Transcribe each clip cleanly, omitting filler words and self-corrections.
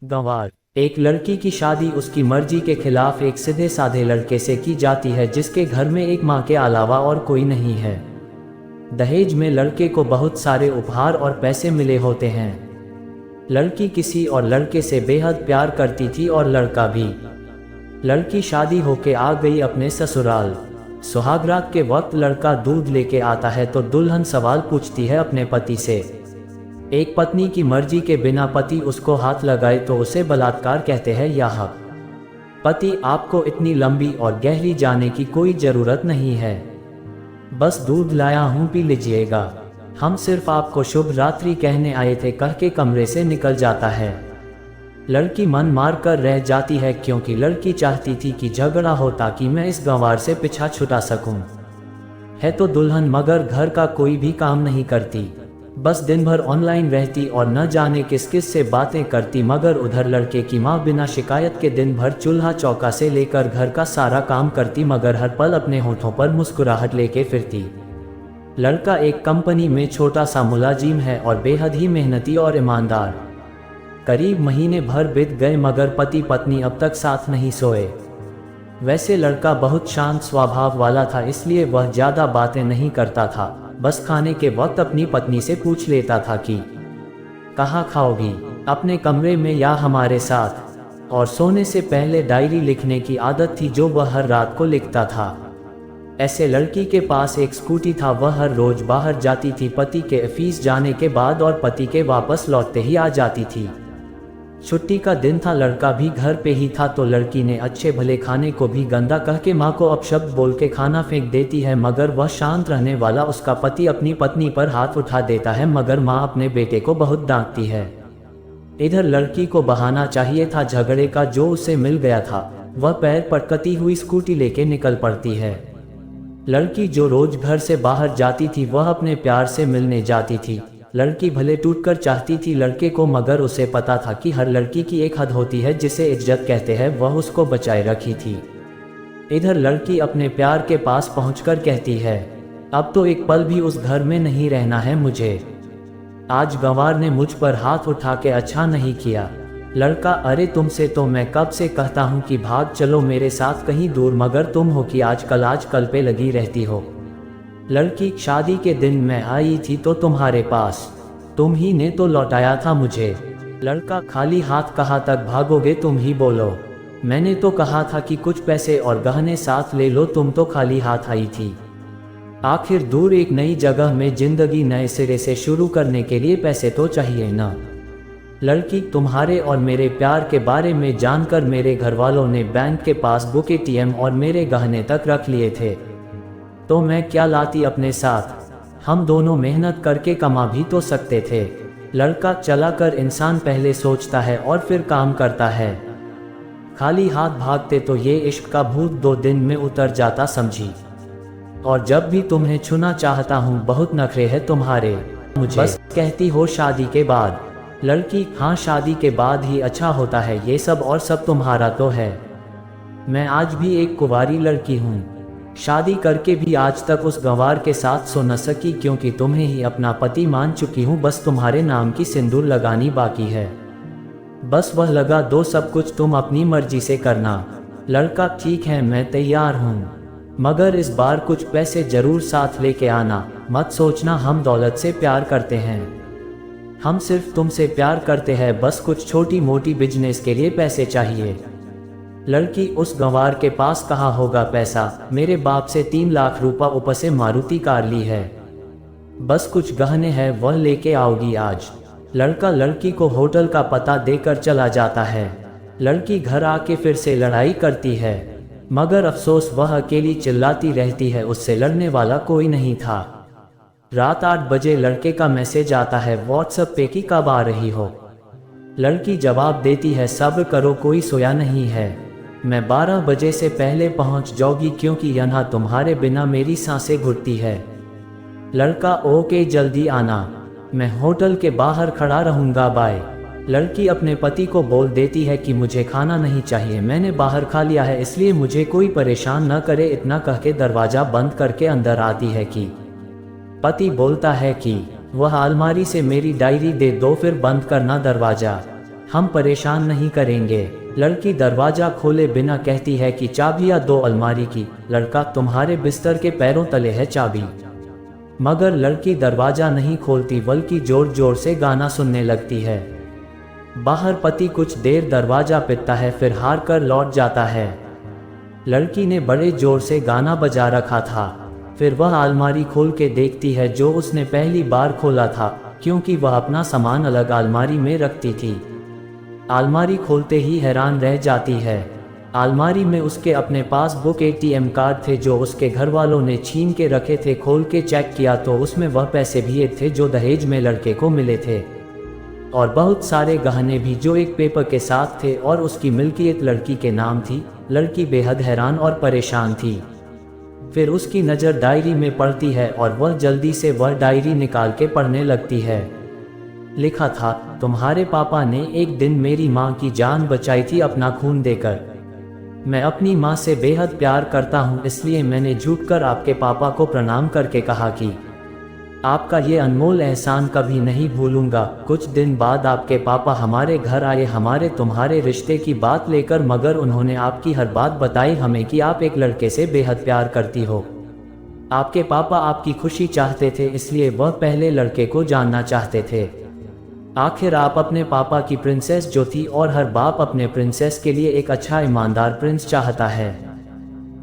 गंवार। एक लड़की की शादी उसकी मर्जी के खिलाफ एक सीधे साधे लड़के से की जाती है जिसके घर में एक माँ के अलावा और कोई नहीं है। दहेज में लड़के को बहुत सारे उपहार और पैसे मिले होते हैं। लड़की किसी और लड़के से बेहद प्यार करती थी और लड़का भी। लड़की शादी होके आ गई अपने ससुराल। सुहागरात के वक्त लड़का दूध लेके आता है तो दुल्हन सवाल पूछती है अपने पति से। एक पत्नी की मर्जी के बिना पति उसको हाथ लगाए तो उसे बलात्कार कहते हैं या हक। पति, आपको इतनी लंबी और गहरी जाने की कोई ज़रूरत नहीं है, बस दूध लाया हूँ पी लीजिएगा, हम सिर्फ आपको शुभ रात्रि कहने आए थे कह के कमरे से निकल जाता है। लड़की मन मार कर रह जाती है क्योंकि लड़की चाहती थी कि झगड़ा हो ताकि मैं इस गंवार से पीछा छुड़ा सकूं। है तो दुल्हन मगर घर का कोई भी काम नहीं करती, बस दिन भर ऑनलाइन रहती और न जाने किस किस से बातें करती। मगर उधर लड़के की माँ बिना शिकायत के दिन भर चूल्हा चौका से लेकर घर का सारा काम करती मगर हर पल अपने होठों पर मुस्कुराहट लेके फिरती। लड़का एक कंपनी में छोटा सा मुलाजिम है और बेहद ही मेहनती और ईमानदार। करीब महीने भर बीत गए मगर पति पत्नी अब तक साथ नहीं सोए। वैसे लड़का बहुत शांत स्वभाव वाला था इसलिए वह ज़्यादा बातें नहीं करता था, बस खाने के वक्त अपनी पत्नी से पूछ लेता था कि कहाँ खाओगी, अपने कमरे में या हमारे साथ। और सोने से पहले डायरी लिखने की आदत थी जो वह हर रात को लिखता था। ऐसे लड़की के पास एक स्कूटी था, वह हर रोज बाहर जाती थी पति के ऑफिस जाने के बाद और पति के वापस लौटते ही आ जाती थी। छुट्टी का दिन था, लड़का भी घर पे ही था तो लड़की ने अच्छे भले खाने को भी गंदा कह के माँ को अपशब्द बोल के खाना फेंक देती है मगर वह शांत रहने वाला उसका पति अपनी पत्नी पर हाथ उठा देता है मगर माँ अपने बेटे को बहुत डांटती है। इधर लड़की को बहाना चाहिए था झगड़े का जो उसे मिल गया था। वह पैर पटकती हुई स्कूटी लेके निकल पड़ती है। लड़की जो रोज घर से बाहर जाती थी वह अपने प्यार से मिलने जाती थी। लड़की भले टूटकर चाहती थी लड़के को मगर उसे पता था कि हर लड़की की एक हद होती है जिसे इज्जत कहते हैं, वह उसको बचाए रखी थी। इधर लड़की अपने प्यार के पास पहुंचकर कहती है, अब तो एक पल भी उस घर में नहीं रहना है मुझे। आज गंवार ने मुझ पर हाथ उठा के अच्छा नहीं किया। लड़का, अरे तुमसे तो मैं कब से कहता हूँ कि भाग चलो मेरे साथ कहीं दूर मगर तुम हो कि आजकल पे लगी रहती हो। लड़की, शादी के दिन मैं आई थी तो तुम्हारे पास, तुम ही ने तो लौटाया था मुझे। लड़का, खाली हाथ कहाँ तक भागोगे, तुम ही बोलो। मैंने तो कहा था कि कुछ पैसे और गहने साथ ले लो, तुम तो खाली हाथ आई थी। आखिर दूर एक नई जगह में जिंदगी नए सिरे से शुरू करने के लिए पैसे तो चाहिए ना। लड़की, तुम्हारे और मेरे प्यार के बारे में जानकर मेरे घर वालों ने बैंक के पासबुक, ATM और मेरे गहने तक रख लिए थे, तो मैं क्या लाती अपने साथ। हम दोनों मेहनत करके कमा भी तो सकते थे। लड़का, चला कर इंसान पहले सोचता है और फिर काम करता है, खाली हाथ भागते तो ये इश्क का भूत 2 दिन में उतर जाता समझी। और जब भी तुम्हें छूना चाहता हूँ बहुत नखरे है तुम्हारे, मुझे बस कहती हो शादी के बाद। लड़की, हाँ शादी के बाद ही अच्छा होता है ये सब, और सब तुम्हारा तो है। मैं आज भी एक कुंवारी लड़की हूँ, शादी करके भी आज तक उस गंवार के साथ सो न सकी क्योंकि तुम्हें ही अपना पति मान चुकी हूँ। बस तुम्हारे नाम की सिंदूर लगानी बाकी है, बस वह लगा दो, सब कुछ तुम अपनी मर्जी से करना। लड़का, ठीक है मैं तैयार हूँ, मगर इस बार कुछ पैसे जरूर साथ लेके आना। मत सोचना हम दौलत से प्यार करते हैं, हम सिर्फ तुमसे प्यार करते हैं, बस कुछ छोटी मोटी बिजनेस के लिए पैसे चाहिए। लड़की, उस गंवार के पास कहाँ होगा पैसा, मेरे बाप से 3 लाख रुपया ऊपर से मारुति कार ली है, बस कुछ गहने हैं वह लेके आओगी आज। लड़का लड़की को होटल का पता देकर चला जाता है। लड़की घर आके फिर से लड़ाई करती है मगर अफसोस वह अकेली चिल्लाती रहती है, उससे लड़ने वाला कोई नहीं था। रात 8 बजे लड़के का मैसेज आता है व्हाट्सएप पे कि कब आ रही हो। लड़की जवाब देती है, सब्र करो कोई सोया नहीं है, मैं 12 बजे से पहले पहुंच जाऊंगी क्योंकि यहाँ तुम्हारे बिना मेरी सांसें घुटती है। लड़का, ओके जल्दी आना, मैं होटल के बाहर खड़ा रहूँगा, बाय। लड़की अपने पति को बोल देती है कि मुझे खाना नहीं चाहिए, मैंने बाहर खा लिया है इसलिए मुझे कोई परेशान न करे। इतना कह के दरवाज़ा बंद करके अंदर आती है कि पति बोलता है कि वह अलमारी से मेरी डायरी दे दो फिर बंद करना दरवाज़ा। हम परेशान नहीं करेंगे। लड़की दरवाजा खोले बिना कहती है कि चाबियां दो अलमारी की। लड़का, तुम्हारे बिस्तर के पैरों तले है चाबी। मगर लड़की दरवाजा नहीं खोलती बल्कि जोर जोर से गाना सुनने लगती है। बाहर पति कुछ देर दरवाजा पीटता है, फिर हार कर लौट जाता है। लड़की ने बड़े जोर से गाना बजा रखा था। फिर वह अलमारी खोल के देखती है जो उसने पहली बार खोला था, क्योंकि वह अपना सामान अलग अलमारी में रखती थी। अलमारी खोलते ही हैरान रह जाती है। अलमारी में उसके अपने पासबुक एटीएम कार्ड थे जो उसके घर वालों ने छीन के रखे थे। खोल के चेक किया तो उसमें वह पैसे भी थे जो दहेज में लड़के को मिले थे, और बहुत सारे गहने भी जो एक पेपर के साथ थे और उसकी मिल्कियत लड़की के नाम थी। लड़की बेहद हैरान और परेशान थी। फिर उसकी नज़र डायरी में पड़ती है और वह जल्दी से वह डायरी निकाल के पढ़ने लगती है। लिखा था, तुम्हारे पापा ने एक दिन मेरी माँ की जान बचाई थी अपना खून देकर। मैं अपनी माँ से बेहद प्यार करता हूँ, इसलिए मैंने झूठ कर आपके पापा को प्रणाम करके कहा कि आपका ये अनमोल एहसान कभी नहीं भूलूंगा। कुछ दिन बाद आपके पापा हमारे घर आए हमारे तुम्हारे रिश्ते की बात लेकर, मगर उन्होंने आपकी हर बात बताई हमें कि आप एक लड़के से बेहद प्यार करती हो। आपके पापा आपकी खुशी चाहते थे, इसलिए वह पहले लड़के को जानना चाहते थे। आखिर आप अपने पापा की प्रिंसेस जो थी, और हर बाप अपने प्रिंसेस के लिए एक अच्छा ईमानदार प्रिंस चाहता है।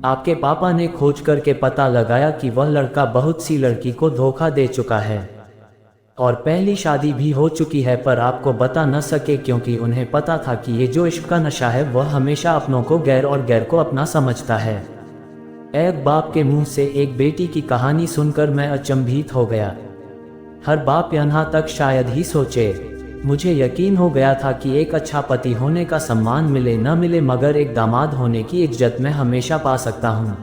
आपके पापा ने खोज करके पता लगाया कि वह लड़का बहुत सी लड़की को धोखा दे चुका है और पहली शादी भी हो चुकी है, पर आपको बता न सके क्योंकि उन्हें पता था कि ये जो इश्क का नशा है वह हमेशा अपनों को गैर और गैर को अपना समझता है। एक बाप के मुंह से एक बेटी की कहानी सुनकर मैं अचंभित हो गया। हर बाप यहाँ तक शायद ही सोचे। मुझे यकीन हो गया था कि एक अच्छा पति होने का सम्मान मिले न मिले, मगर एक दामाद होने की इज्जत मैं हमेशा पा सकता हूँ।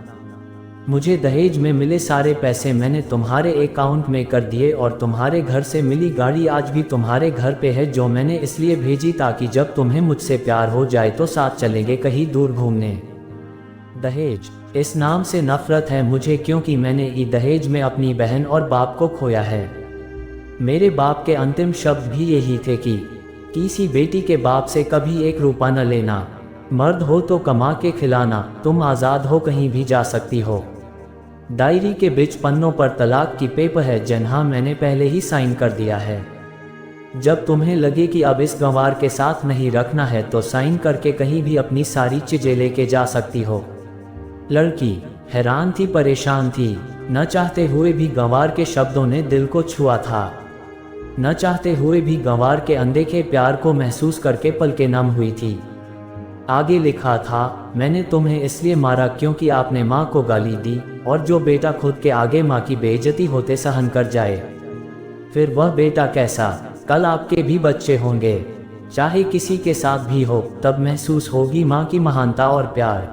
मुझे दहेज में मिले सारे पैसे मैंने तुम्हारे अकाउंट में कर दिए, और तुम्हारे घर से मिली गाड़ी आज भी तुम्हारे घर पे है, जो मैंने इसलिए भेजी ताकि जब तुम्हें मुझसे प्यार हो जाए तो साथ चलेंगे कहीं दूर घूमने। दहेज, इस नाम से नफरत है मुझे, क्योंकि मैंने ई दहेज में अपनी बहन और बाप को खोया है। मेरे बाप के अंतिम शब्द भी यही थे कि किसी बेटी के बाप से कभी एक रुपया न लेना, मर्द हो तो कमा के खिलाना, तुम आज़ाद हो कहीं भी जा सकती हो। डायरी के बीच पन्नों पर तलाक की पेपर है जिन्हें मैंने पहले ही साइन कर दिया है। जब तुम्हें लगे कि अब इस गंवार के साथ नहीं रखना है तो साइन करके कहीं भी अपनी सारी चीजें लेके जा सकती हो। लड़की हैरान थी, परेशान थी। न चाहते हुए भी गंवार के शब्दों ने दिल को छुआ था। न चाहते हुए भी गंवार के अनदेखे प्यार को महसूस करके पलकें नम हुई थी। आगे लिखा था, मैंने तुम्हें इसलिए मारा क्योंकि आपने माँ को गाली दी, और जो बेटा खुद के आगे माँ की बेइज्जती होते सहन कर जाए, फिर वह बेटा कैसा। कल आपके भी बच्चे होंगे, चाहे किसी के साथ भी हो, तब महसूस होगी माँ की महानता और प्यार।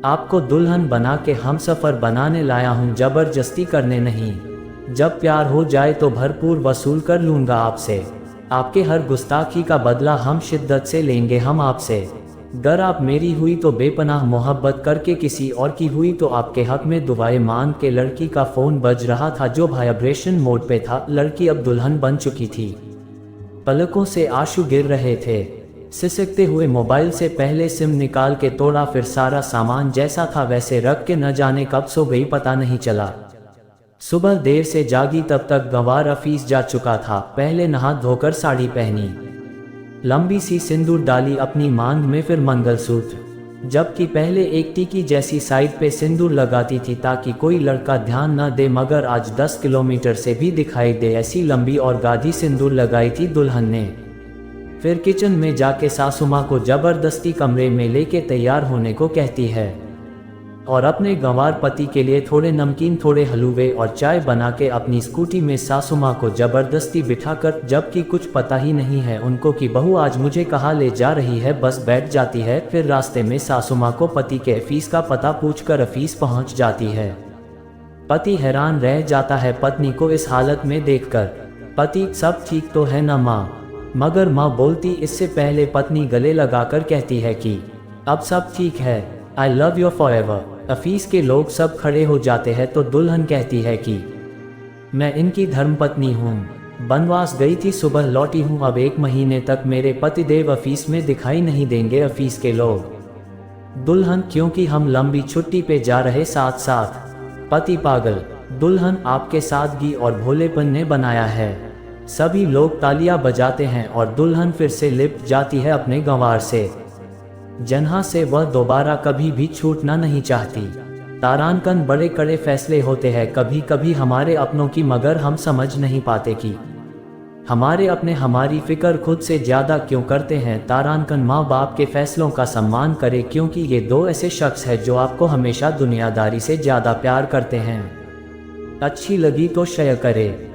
आपको दुल्हन बना के हमसफर बनाने लाया हूँ, जबरदस्ती करने नहीं। जब प्यार हो जाए तो भरपूर वसूल कर लूँगा आपसे। आपके हर गुस्ताखी का बदला हम शिद्दत से लेंगे हम आपसे। गर आप मेरी हुई तो बेपनाह मोहब्बत करके किसी और की हुई तो आपके हक में दुआएं मांग के। लड़की का फ़ोन बज रहा था जो वाइब्रेशन मोड पे था। लड़की अब दुल्हन बन चुकी थी। पलकों से आंसू गिर रहे थे। सिसकते हुए मोबाइल से पहले सिम निकाल के तोड़ा, फिर सारा सामान जैसा था वैसे रख के न जाने कब सो गई पता नहीं चला। सुबह देर से जागी तब तक गंवार ऑफिस जा चुका था। पहले नहा धोकर साड़ी पहनी, लंबी सी सिंदूर डाली अपनी मांग में, फिर मंगलसूत्र। जबकि पहले एक टीकी जैसी साइड पे सिंदूर लगाती थी ताकि कोई लड़का ध्यान न दे, मगर आज 10 किलोमीटर से भी दिखाई दे ऐसी लंबी और गाढ़ी सिंदूर लगाई थी दुल्हन ने। फिर किचन में जाके सासू माँ को जबरदस्ती कमरे में लेके तैयार होने को कहती है और अपने गंवार पति के लिए थोड़े नमकीन, थोड़े हलवे और चाय बना के अपनी स्कूटी में सासू माँ को जबरदस्ती बिठाकर, जबकि कुछ पता ही नहीं है उनको कि बहू आज मुझे कहाँ ले जा रही है, बस बैठ जाती है। फिर रास्ते में सासू माँ को पति के ऑफिस का पता पूछकर ऑफिस पहुँच जाती है। पति हैरान रह जाता है पत्नी को इस हालत में देखकर। पति, सब ठीक तो है ना माँ? मगर माँ बोलती इससे पहले पत्नी गले लगाकर कहती है कि अब सब ठीक है, I love you forever. Office के लोग सब खड़े हो जाते हैं तो दुल्हन कहती है कि मैं इनकी धर्मपत्नी हूँ। बनवास गई थी, सुबह लौटी हूँ, अब 1 महीने तक मेरे पतिदेव ऑफिस में दिखाई नहीं देंगे। ऑफिस के लोग दुल्हन, क्योंकि हम लंबी छुट्टी पे जा रहे साथ साथ। पति पागल, दुल्हन आपके सादगी और भोलेपन ने बनाया है। सभी लोग तालियां बजाते हैं और दुल्हन फिर से लिपट जाती है अपने गंवार से, जहाँ से वह दोबारा कभी भी छूटना नहीं चाहती। तारांकन, बड़े कड़े फैसले होते हैं कभी कभी हमारे अपनों की, मगर हम समझ नहीं पाते कि हमारे अपने हमारी फिक्र खुद से ज़्यादा क्यों करते हैं। तारांकन, माँ बाप के फैसलों का सम्मान करें, क्योंकि ये 2 ऐसे शख्स हैं जो आपको हमेशा दुनियादारी से ज़्यादा प्यार करते हैं। अच्छी लगी तो शेयर करें।